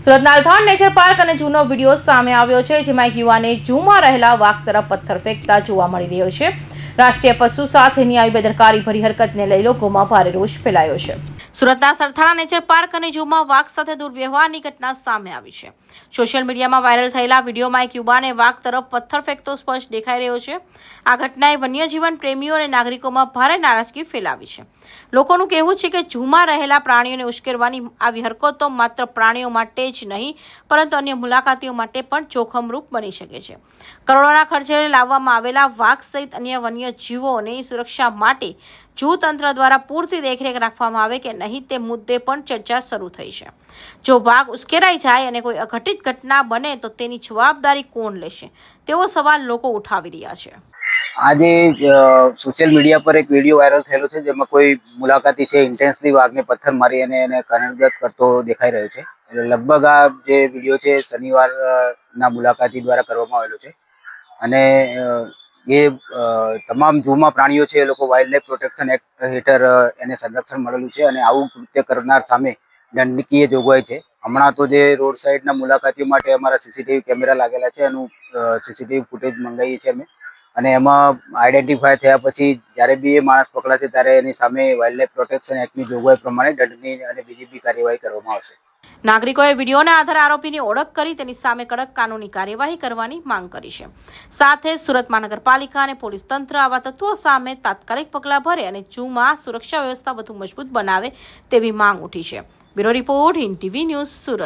સુરતના Althan nature park અને ઝૂનો video સામે આવ્યો છે, જેમાં એક યુવાને ઝૂમાં રહેલા વાઘ તરફ પથ્થર ફેંકતા જોવા મળી રહ્યો છે। રાષ્ટ્રીય પશુ સાથેની આવી બેદરકારી ભરી હરકતને લઈ લોકોમાં ભારે રોષ ફેલાયો છે। સુરતના સરથાણા નેચર પાર્ક અને ઝૂમાં વાઘ સાથે દુર્વ્યવહારની ઘટના સામે આવી છે। સોશિયલ મીડિયામાં વાયરલ થયેલા વિડીયોમાં એક યુવાને વાઘ તરફ પથ્થર ફેંકતો સ્પષ્ટ દેખાઈ રહ્યો છે। આ ઘટનાએ વન્યજીવન પ્રેમીઓ અને નાગરિકોમાં ભારે નારાજગી ફેલાવી છે। લોકોનું કહેવું છે કે ઝૂમાં રહેલા પ્રાણીઓને ઉશ્કેરવાની આવી હરકતો માત્ર પ્રાણીઓ માટે જ નહીં પરંતુ અન્ય મુલાકાતીઓ માટે પણ જોખમરૂપ બની શકે છે। કરોડોના ખર્ચે લાવવામાં આવેલા વાઘ સહિત અન્ય વન્યજીવોની સુરક્ષા માટે ઝૂ તંત્ર દ્વારા પૂરતી દેખરેખ રાખવામાં આવે કે નહીં તે મુદ્દે પણ ચર્ચા શરૂ થઈ છે। જો વાઘ ઉશ્કેરાઈ જાય અને કોઈ અઘટિત ઘટના બને તો તેની જવાબદારી કોણ લેશે તેવો સવાલ લોકો ઉઠાવી રહ્યા છે। આજે સોશિયલ મીડિયા પર એક વિડીયો વાયરલ થયેલો છે, જેમાં કોઈ મુલાકાતી છે ઇન્ટેન્સલી વાઘને પથ્થર મારી અને એને કરણગત કરતો દેખાઈ રહ્યો છે। એટલે લગભગ આ જે વિડીયો છે શનિવારના મુલાકાતી દ્વારા કરવામાં આવેલો છે અને એ તમામ ઝૂમાં પ્રાણીઓ છે એ લોકો વાઇલ્ડ લાઇફ પ્રોટેક્શન એક્ટ હેઠળ એને સંરક્ષણ મળેલું છે અને આવું કૃત્ય કરનાર સામે દંડનીય જોગવાઈ છે। હમણાં તો જે રોડ સાઈડના મુલાકાતીઓ માટે અમારા સીસીટીવી કેમેરા લાગેલા છે, એનું સીસીટીવી ફૂટેજ મંગાવીએ છીએ અમે અને એમાં આઈડેન્ટિફાય થયા પછી જ્યારે બી એ માણસ પકડાશે ત્યારે એની સામે વાઇલ્ડ લાઇફ પ્રોટેક્શન એક્ટની જોગવાઈ પ્રમાણે દંડનીય અને બીજી બી કાર્યવાહી કરવામાં આવશે। નાગરિકોએ વિડીયોના આધારે આરોપીની ઓળખ કરી તેની સામે કડક કાનૂની કાર્યવાહી કરવાની માંગ કરી છે। સાથે સુરત મહાનગરપાલિકા અને પોલીસ તંત્ર આવા તત્વો સામે તાત્કાલિક પગલાં ભરે અને ઝૂમાં સુરક્ષા વ્યવસ્થા વધુ મજબૂત બનાવે તેવી માંગ ઉઠી છે। Bureau report, Hind TV news, Surat.